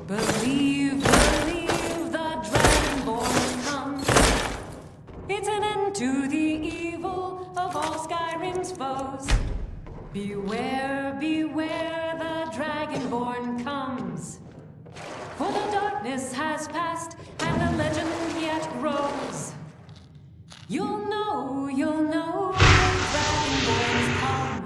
Believe, believe the dragonborn comes. It's an end to the evil of all Skyrim's foes. Beware, beware, the dragonborn comes. For the darkness has passed, and the legend yet grows. You'll know, the dragonborns come.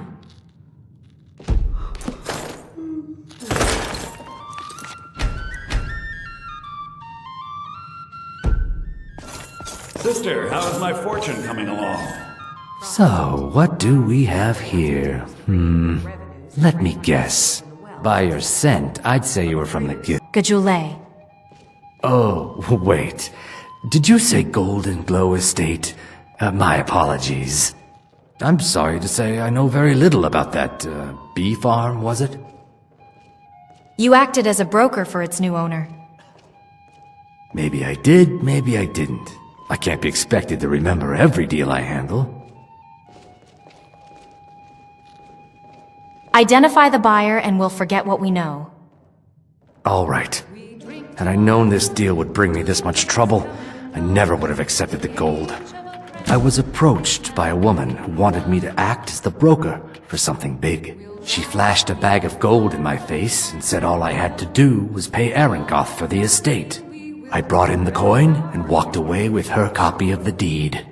Sister, how is my fortune coming along? So, what do we have here? Let me guess. By your scent, I'd say you were from the Gajule. Oh, wait. Did you say Golden Glow Estate? My apologies. I'm sorry to say I know very little about that, bee farm, was it? You acted as a broker for its new owner. Maybe I did, maybe I didn't. I can't be expected to remember every deal I handle. Identify the buyer and we'll forget what we know. All right. Had I known this deal would bring me this much trouble, I never would have accepted the gold. I was approached by a woman who wanted me to act as the broker for something big. She flashed a bag of gold in my face and said all I had to do was pay Arangoth for the estate. I brought in the coin and walked away with her copy of the deed.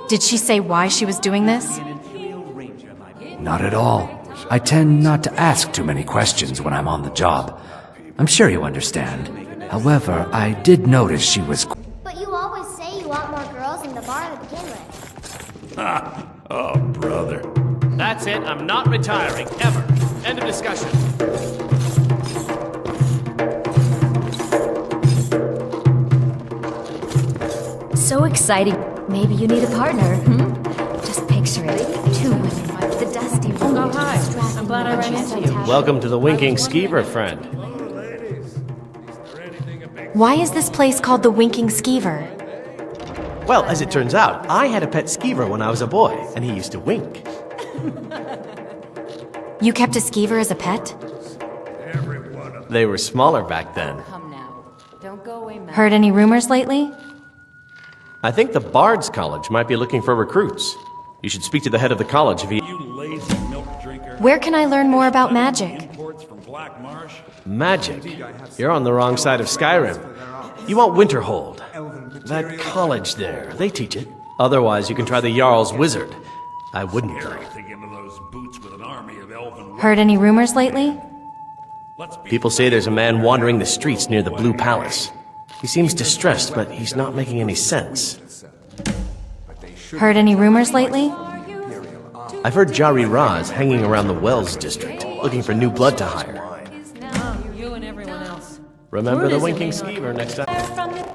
Did she say why she was doing this? Not at all. I tend not to ask too many questions when I'm on the job. I'm sure you understand. However, I did notice she was... But you always say you want more girls in the bar to begin with. Oh, brother. That's it. I'm not retiring, ever. End of discussion. So exciting. Maybe you need a partner, Just picture it. Two women, the dusty room. Oh, hi. I'm glad I ran into you. Welcome to the Winking Skeever, friend. Why is this place called the Winking Skeever? Well, as it turns out, I had a pet skeever when I was a boy, and he used to wink. You kept a skeever as a pet? They were smaller back then. Come now. Don't go away, Matt. Heard any rumors lately? I think the Bard's College might be looking for recruits. You should speak to the head of the college if he... You lazy milk drinker. Where can I learn more about magic? Imports from Black Marsh. Magic. You're on the wrong side of Skyrim. You want Winterhold. That college there, they teach it. Otherwise, you can try the Jarl's Wizard. I wouldn't, though. Everything into those boots with an army of elven... Heard any rumors lately? Let's be... People say there's a man wandering the streets near the Blue Palace. He seems distressed, but he's not making any sense. Heard any rumors lately? I've heard Jari Raz hanging around the Wells district, looking for new blood to hire. You and everyone else. Remember the Winking Skeever next time. From the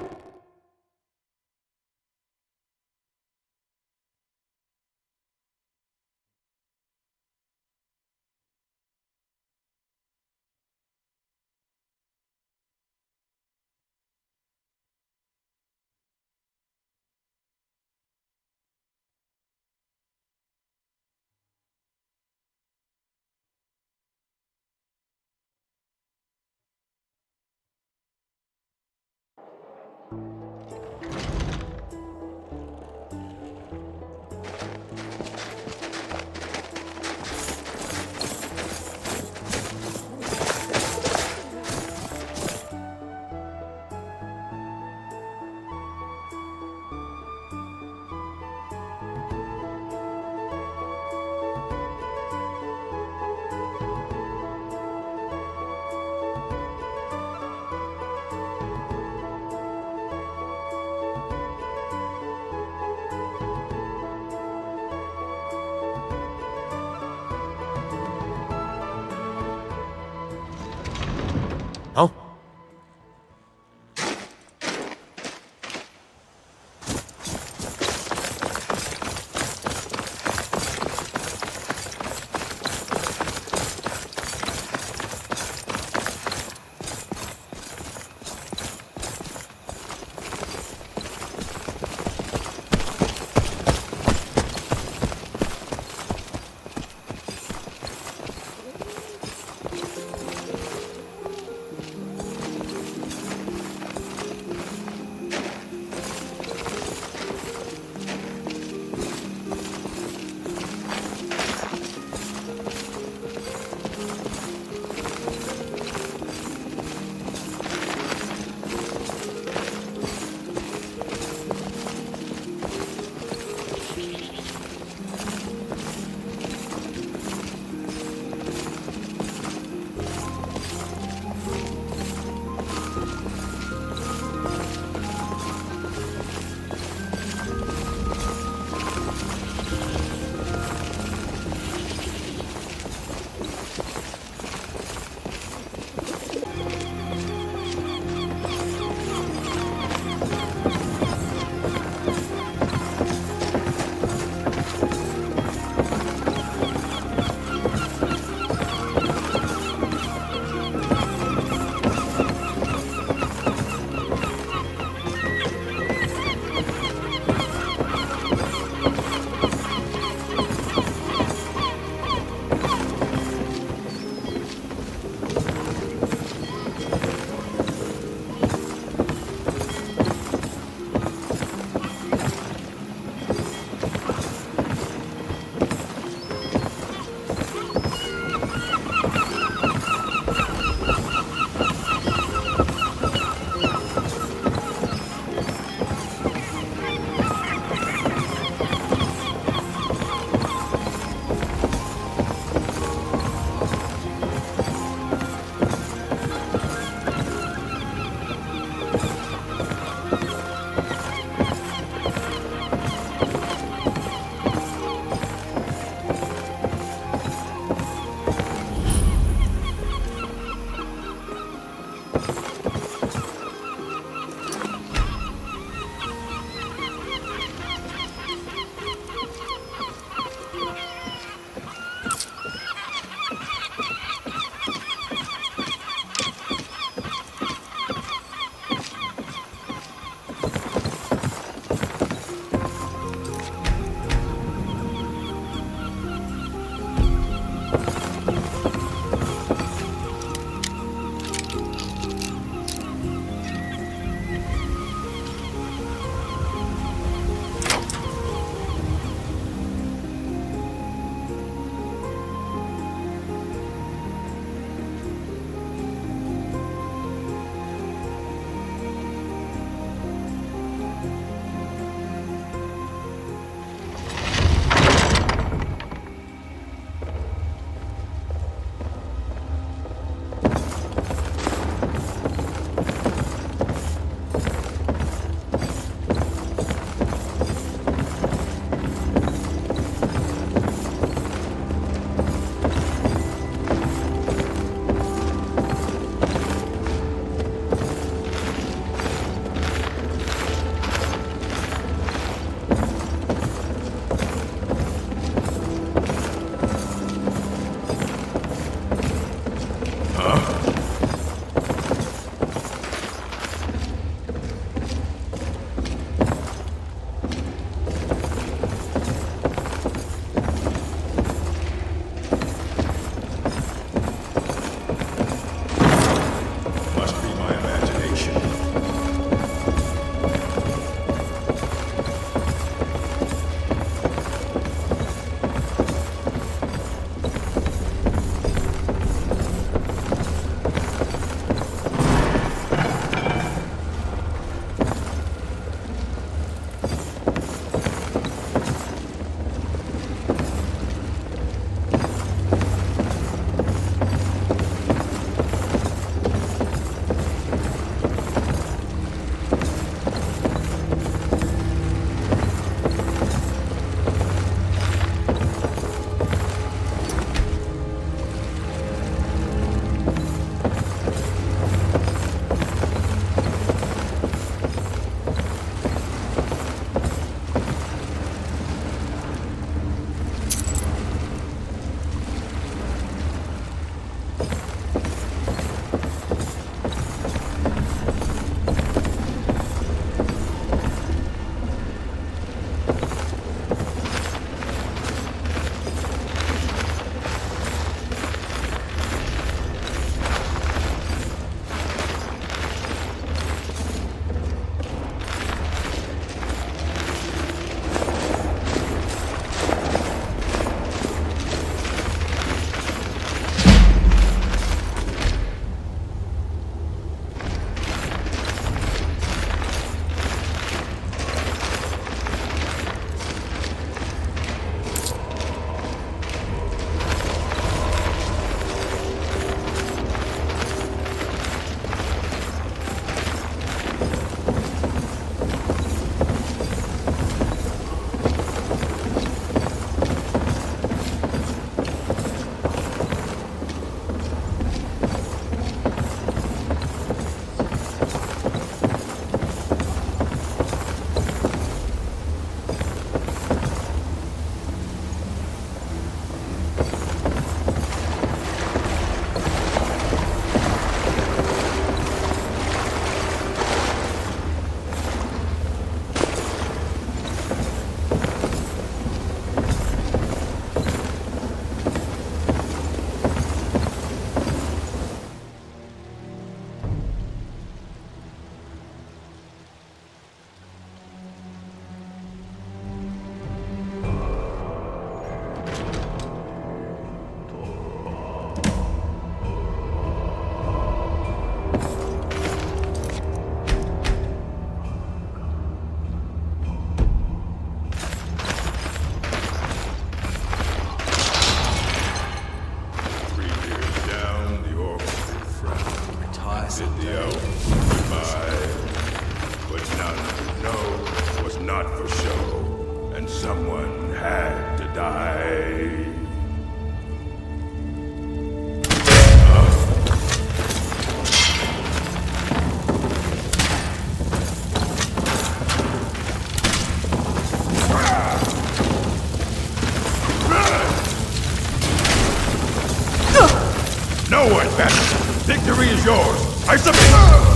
Victory is yours. I submit.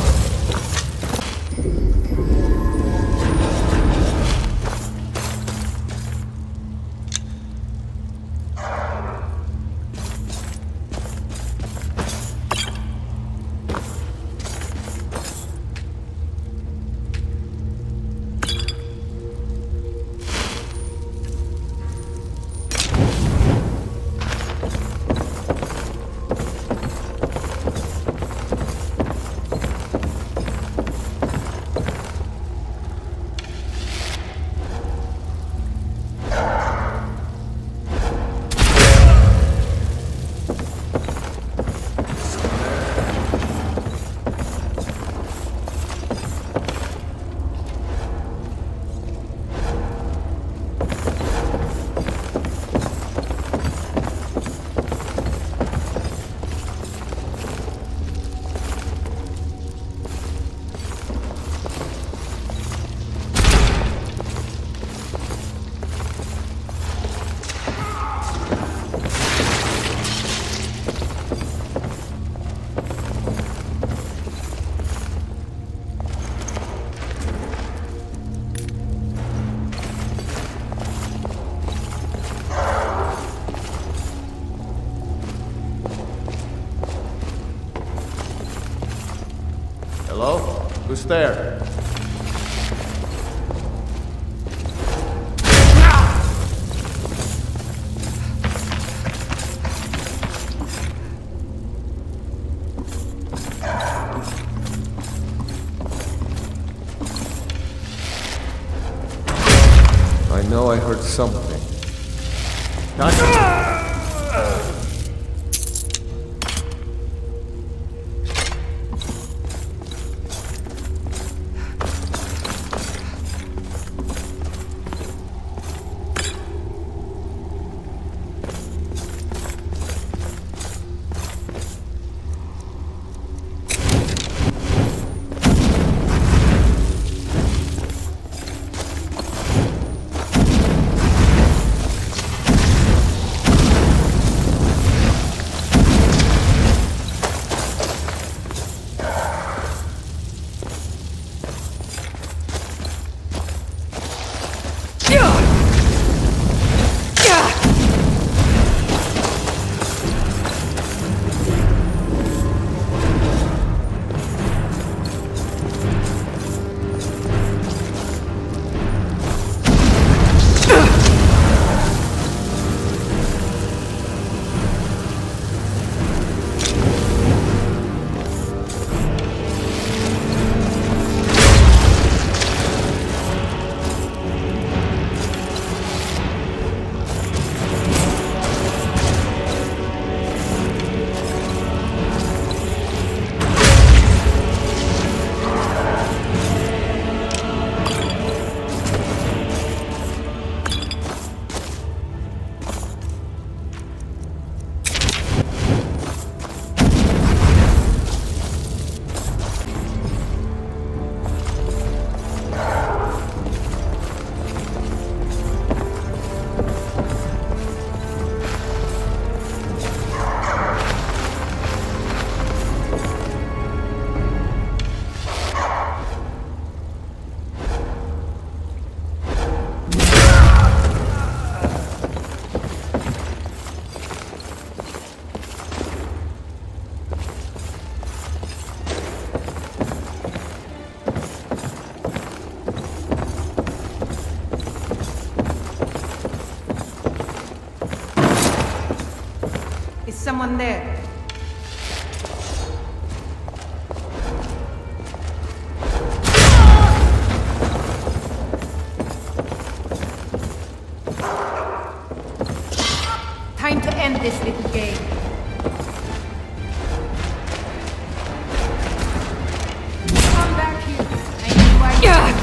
Who's there? I know I heard something. Is someone there? Time to end this little game. Come back here. I know why you're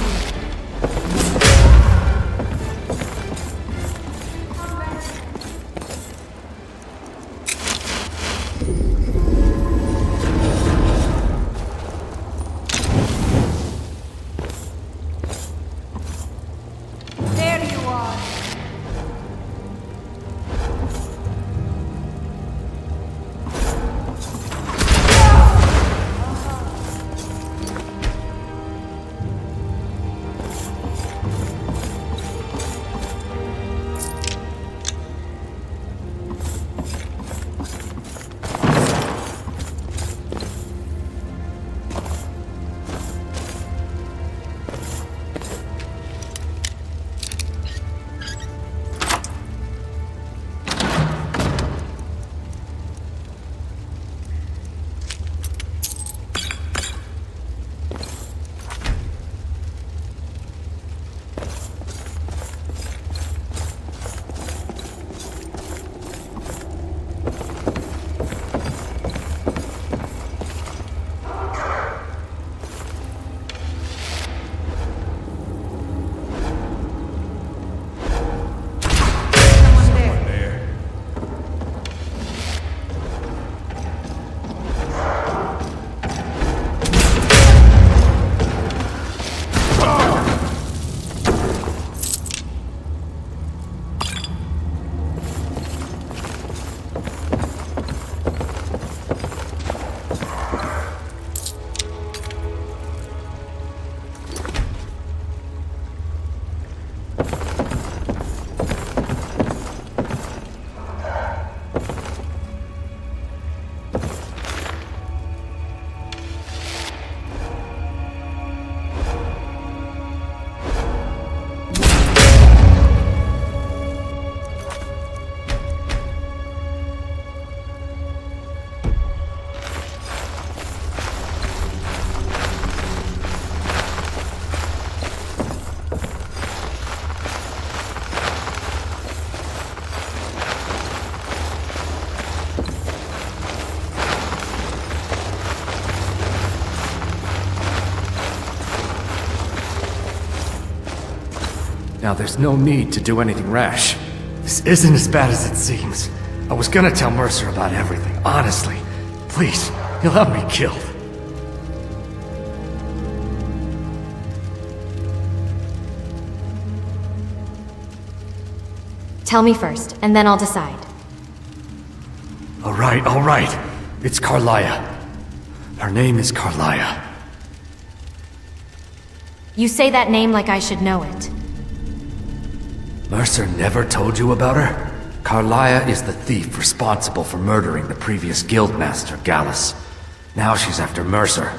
Now there's no need to do anything rash. This isn't as bad as it seems. I was gonna tell Mercer about everything, honestly. Please, he'll have me killed. Tell me first, and then I'll decide. All right. It's Carlia. Her name is Carlia. You say that name like I should know it. Mercer never told you about her? Carlia is the thief responsible for murdering the previous guildmaster, Gallus. Now she's after Mercer.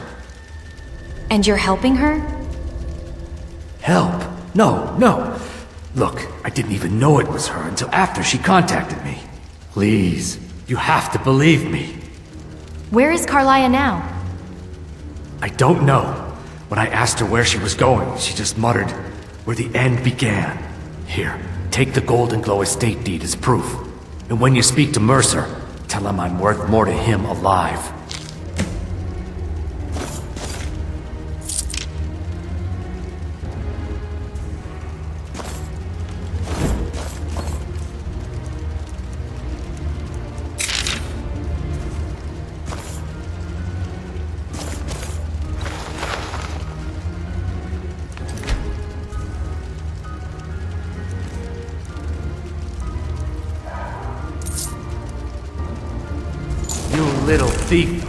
And you're helping her? Help? No. Look, I didn't even know it was her until after she contacted me. Please, you have to believe me. Where is Carlia now? I don't know. When I asked her where she was going, she just muttered, "Where the end began." Here, take the Golden Glow estate deed as proof. And when you speak to Mercer, tell him I'm worth more to him alive. You little thief.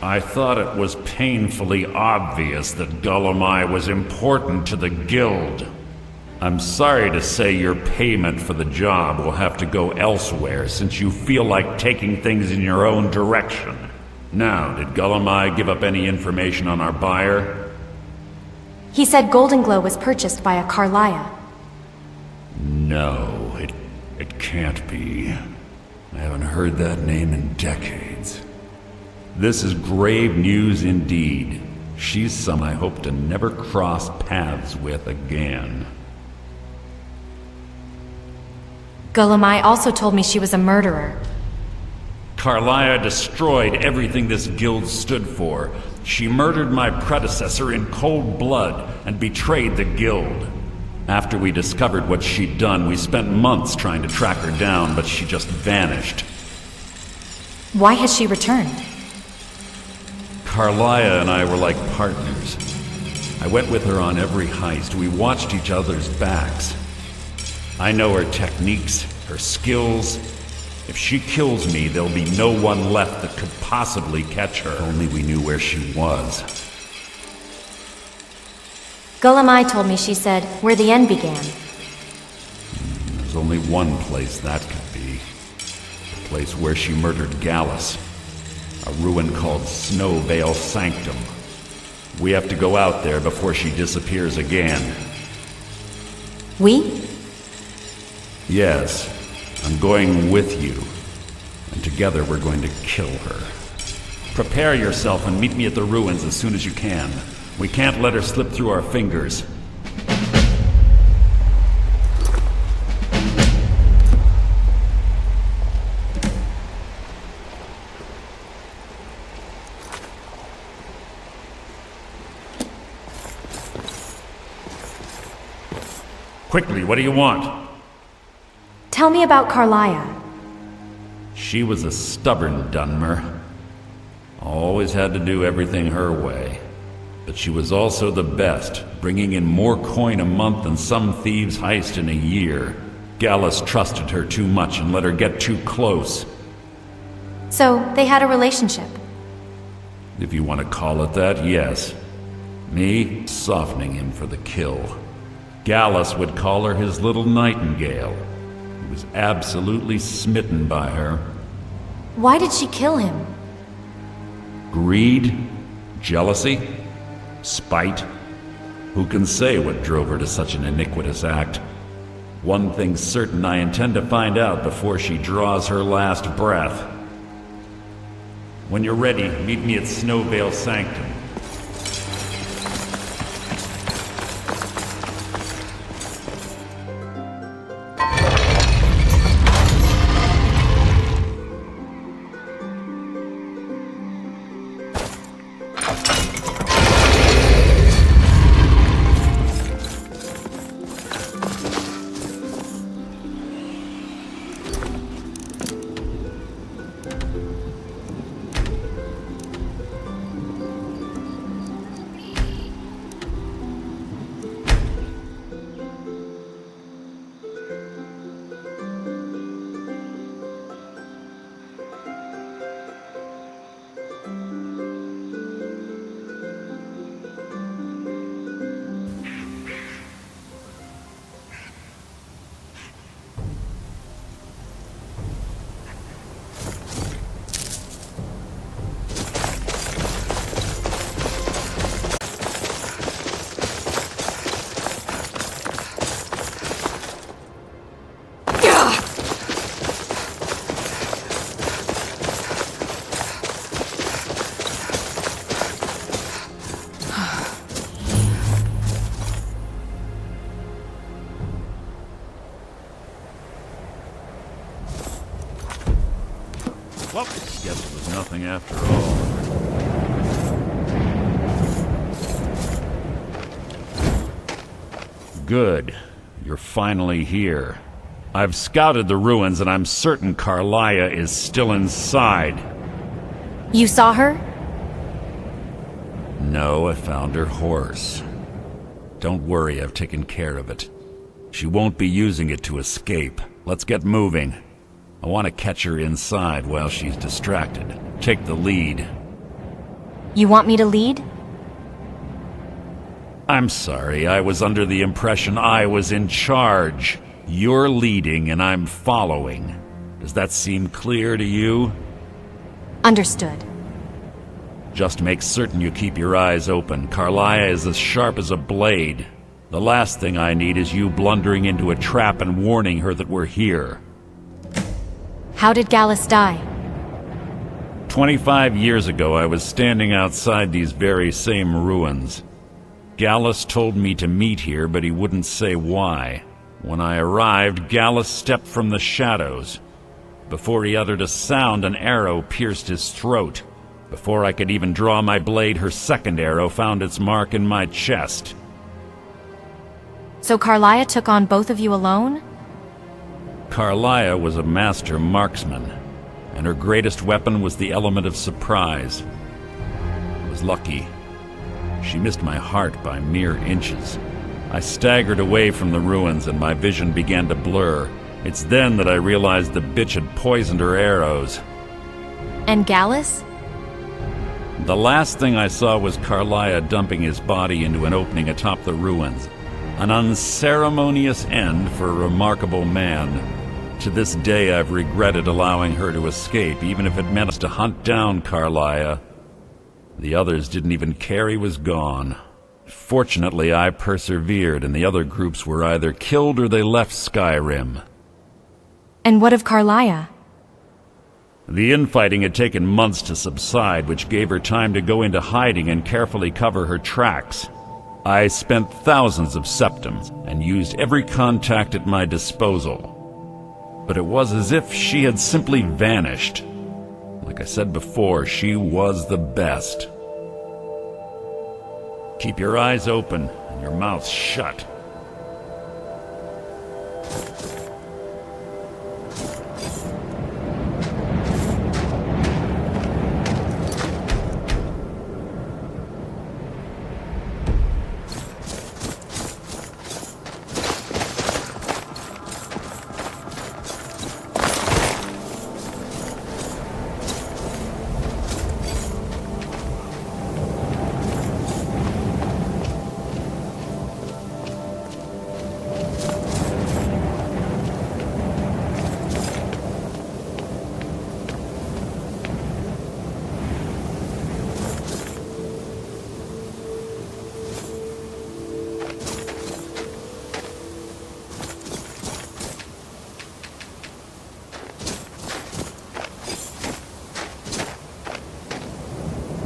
I thought it was painfully obvious that Gullumai was important to the guild. I'm sorry to say your payment for the job will have to go elsewhere since you feel like taking things in your own direction. Now, did Gullumai give up any information on our buyer? He said Golden Glow was purchased by a Carlia. No, it can't be. I haven't heard that name in decades. This is grave news indeed. She's someone I hope to never cross paths with again. Gullumai also told me she was a murderer. Carlia destroyed everything this guild stood for. She murdered my predecessor in cold blood and betrayed the guild. After we discovered what she'd done, we spent months trying to track her down, but she just vanished. Why has she returned? Carlia and I were like partners. I went with her on every heist. We watched each other's backs. I know her techniques, her skills. If she kills me, there'll be no one left that could possibly catch her. If only we knew where she was. Gullumai told me she said where the end began. There's only one place that could be. The place where she murdered Gallus. A ruin called Snowvale Sanctum. We have to go out there before she disappears again. We? Yes, I'm going with you. And together we're going to kill her. Prepare yourself and meet me at the ruins as soon as you can. We can't let her slip through our fingers. Quickly, what do you want? Tell me about Carlia. She was a stubborn Dunmer. Always had to do everything her way. But she was also the best, bringing in more coin a month than some thieves heist in a year. Gallus trusted her too much and let her get too close. So, they had a relationship. If you want to call it that, yes. Me, softening him for the kill. Gallus would call her his little nightingale. He was absolutely smitten by her. Why did she kill him? Greed? Jealousy? Spite? Who can say what drove her to such an iniquitous act? One thing's certain, I intend to find out before she draws her last breath. When you're ready, meet me at Snowvale Sanctum. Well, guess it was nothing after all. Good. You're finally here. I've scouted the ruins and I'm certain Carlia is still inside. You saw her? No, I found her horse. Don't worry, I've taken care of it. She won't be using it to escape. Let's get moving. I want to catch her inside while she's distracted. Take the lead. You want me to lead? I'm sorry, I was under the impression I was in charge. You're leading and I'm following. Does that seem clear to you? Understood. Just make certain you keep your eyes open. Carlia is as sharp as a blade. The last thing I need is you blundering into a trap and warning her that we're here. How did Gallus die? 25 years ago, I was standing outside these very same ruins. Gallus told me to meet here, but he wouldn't say why. When I arrived, Gallus stepped from the shadows. Before he uttered a sound, an arrow pierced his throat. Before I could even draw my blade, her second arrow found its mark in my chest. So Carlia took on both of you alone? Carlia was a master marksman, and her greatest weapon was the element of surprise. I was lucky. She missed my heart by mere inches. I staggered away from the ruins and my vision began to blur. It's then that I realized the bitch had poisoned her arrows. And Gallus? The last thing I saw was Carlia dumping his body into an opening atop the ruins. An unceremonious end for a remarkable man. To this day I've regretted allowing her to escape, even if it meant us to hunt down Carlia. The others didn't even care he was gone. Fortunately, I persevered, and the other groups were either killed or they left Skyrim. And what of Carlia? The infighting had taken months to subside, which gave her time to go into hiding and carefully cover her tracks. I spent thousands of septims and used every contact at my disposal. But it was as if she had simply vanished. Like I said before, she was the best. Keep your eyes open and your mouth shut.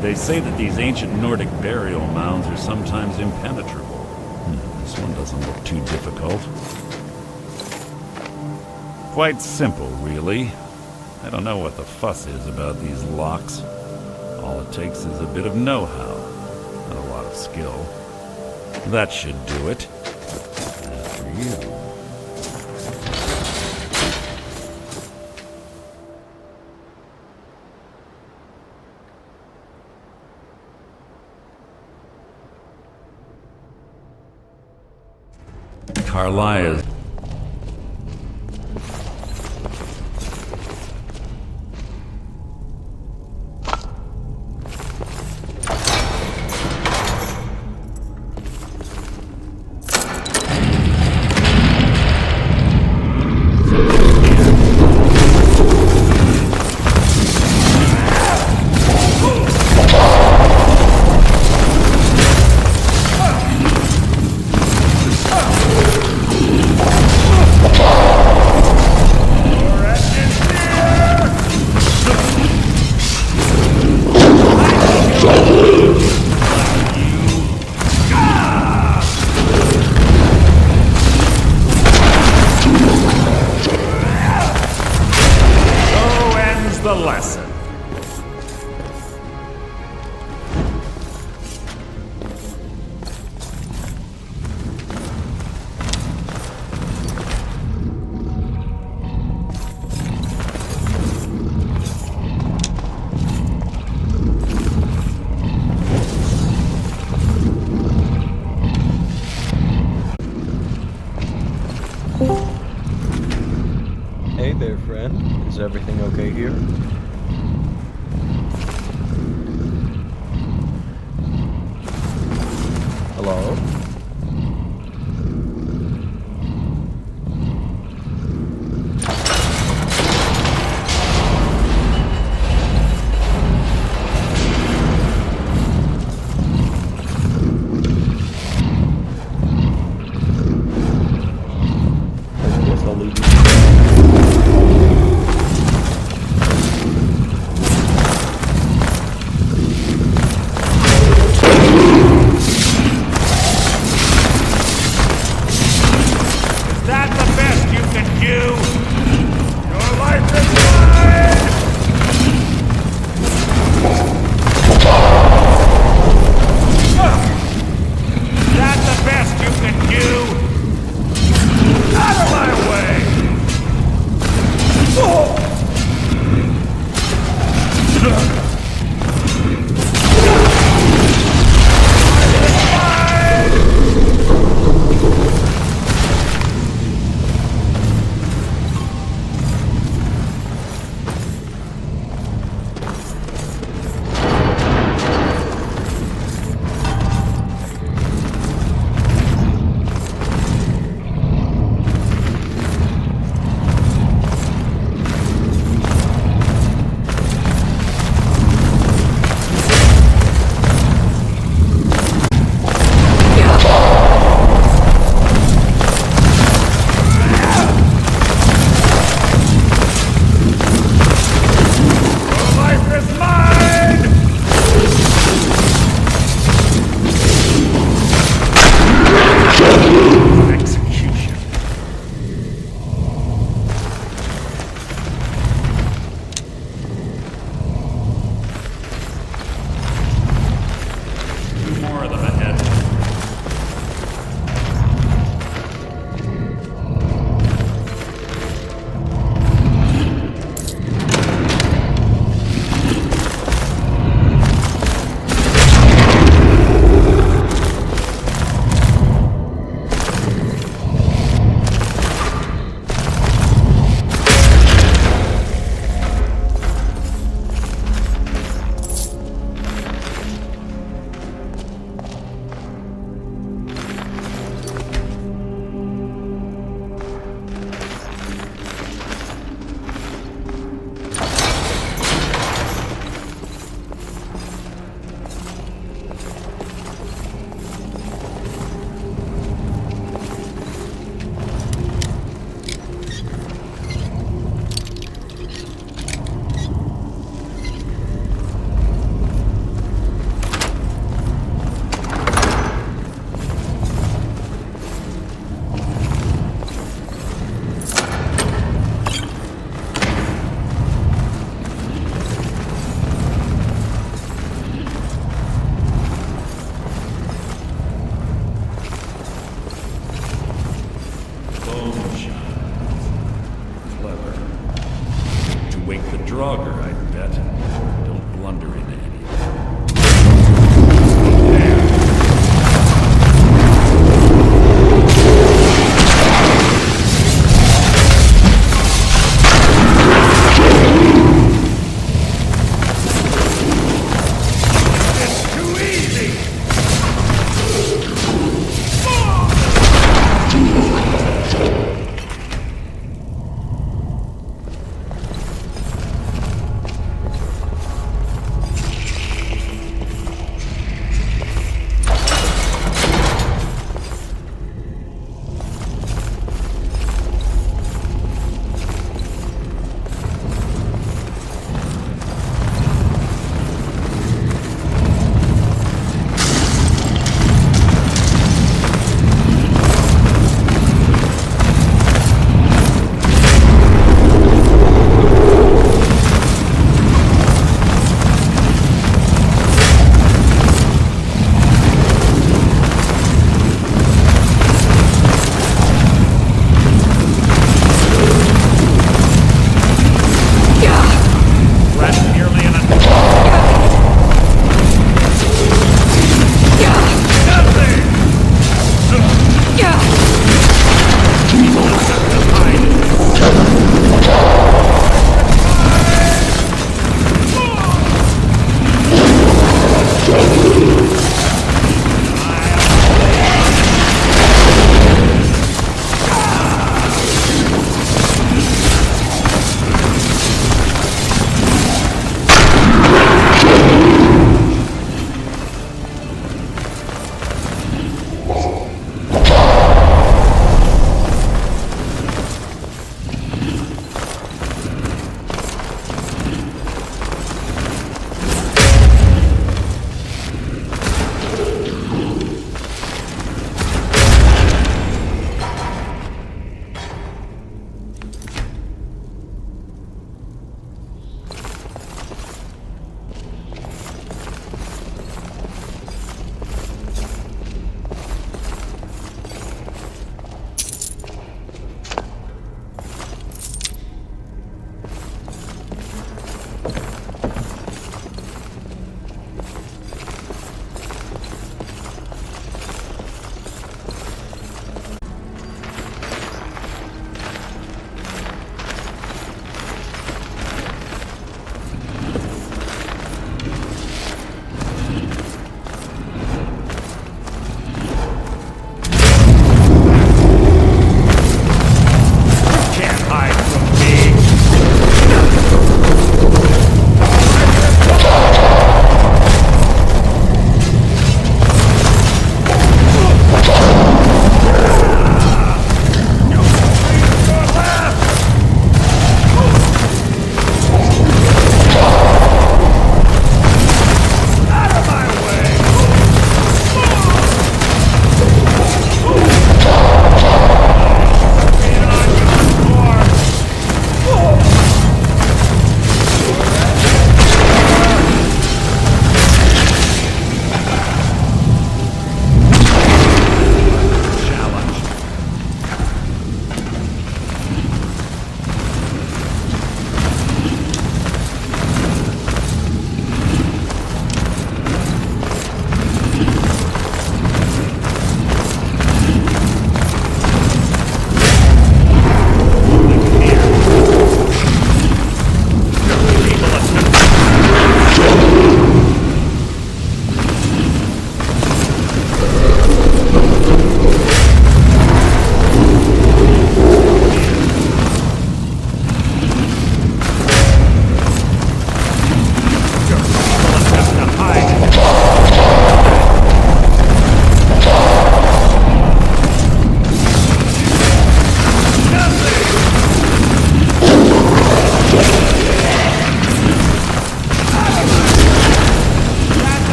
They say that these ancient Nordic burial mounds are sometimes impenetrable. This one doesn't look too difficult. Quite simple, really. I don't know what the fuss is about these locks. All it takes is a bit of know-how, and a lot of skill. That should do it. As for you... Carlia's... the lesson. Hey there, friend. Is everything okay here?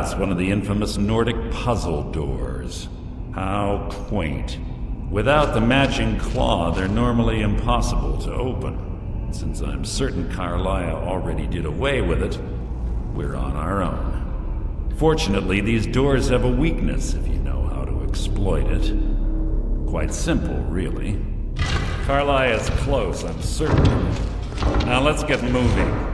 it's one of the infamous Nordic puzzle doors. How quaint. Without the matching claw, they're normally impossible to open. Since I'm certain Carlia already did away with it, we're on our own. Fortunately, these doors have a weakness if you know how to exploit it. Quite simple, really. Carlia is close, I'm certain. Now let's get moving.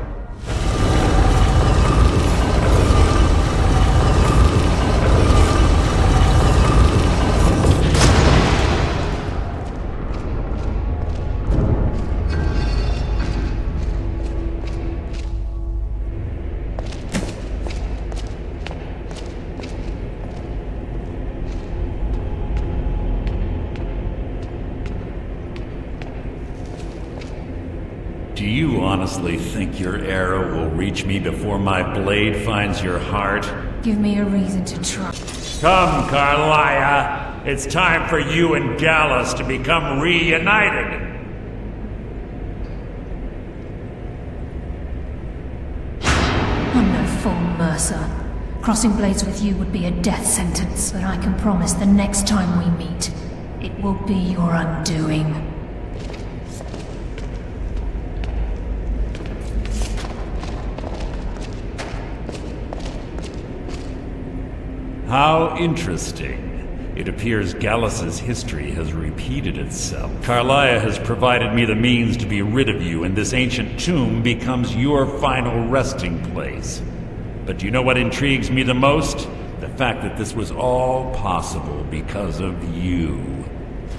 Do you honestly think your arrow will reach me before my blade finds your heart? Give me a reason to try. Come, Carlia! It's time for you and Gallus to become reunited! I'm no fool, Mercer. Crossing blades with you would be a death sentence, but I can promise the next time we meet, it will be your undoing. How interesting. It appears Gallus's history has repeated itself. Carlia has provided me the means to be rid of you, and this ancient tomb becomes your final resting place. But do you know what intrigues me the most? The fact that this was all possible because of you.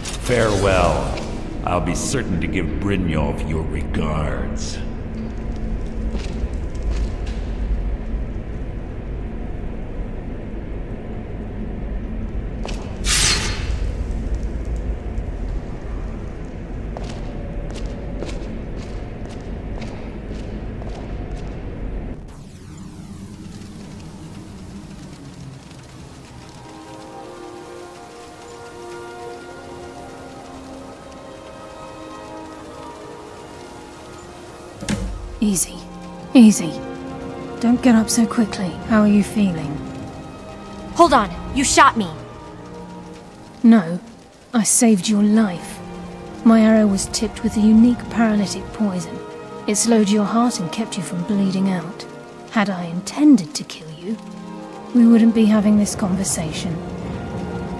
Farewell. I'll be certain to give Brynjolf your regards. Easy. Easy. Don't get up so quickly. How are you feeling? Hold on, you shot me. No, I saved your life. My arrow was tipped with a unique paralytic poison. It slowed your heart and kept you from bleeding out. Had I intended to kill you, we wouldn't be having this conversation.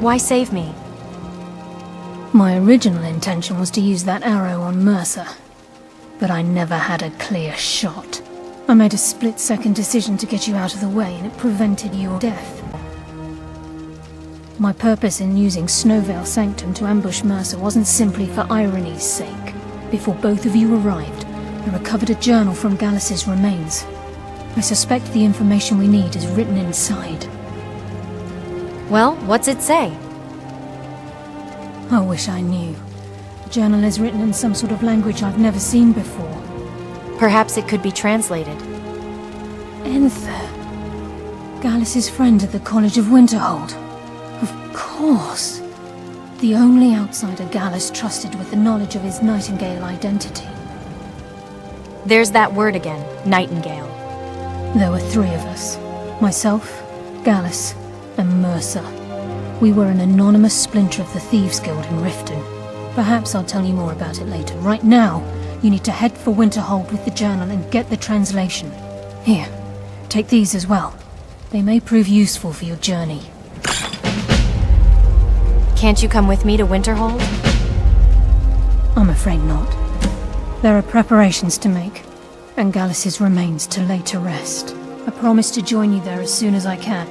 Why save me? My original intention was to use that arrow on Mercer, but I never had a clear shot. I made a split-second decision to get you out of the way, and it prevented your death. My purpose in using Snowvale Sanctum to ambush Mercer wasn't simply for irony's sake. Before both of you arrived, I recovered a journal from Gallus's remains. I suspect the information we need is written inside. Well, what's it say? I wish I knew. The journal is written in some sort of language I've never seen before. Perhaps it could be translated. Enther. Gallus's friend at the College of Winterhold. Of course. The only outsider Gallus trusted with the knowledge of his Nightingale identity. There's that word again, Nightingale. There were three of us. Myself, Gallus, and Mercer. We were an anonymous splinter of the Thieves Guild in Riften. Perhaps I'll tell you more about it later. Right now, you need to head for Winterhold with the journal and get the translation. Here, take these as well. They may prove useful for your journey. Can't you come with me to Winterhold? I'm afraid not. There are preparations to make, and Gallus's remains to lay to rest. I promise to join you there as soon as I can.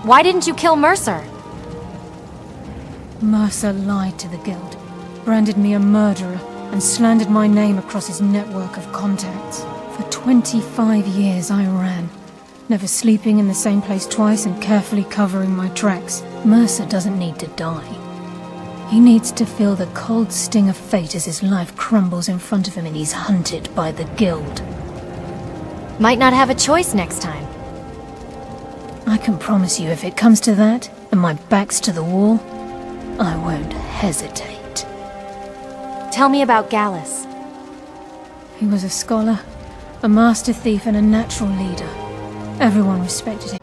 Why didn't you kill Mercer? Mercer lied to the Guild, branded me a murderer, and slandered my name across his network of contacts. For 25 years I ran, never sleeping in the same place twice and carefully covering my tracks. Mercer doesn't need to die. He needs to feel the cold sting of fate as his life crumbles in front of him and he's hunted by the Guild. Might not have a choice next time. I can promise you if it comes to that, and my back's to the wall, I won't hesitate. Tell me about Gallus. He was a scholar, a master thief, and a natural leader. Everyone respected him.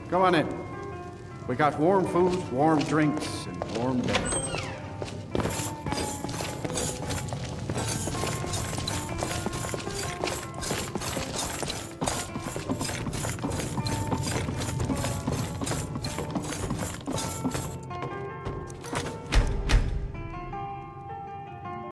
Come on in. We got warm food, warm drinks, and warm beds.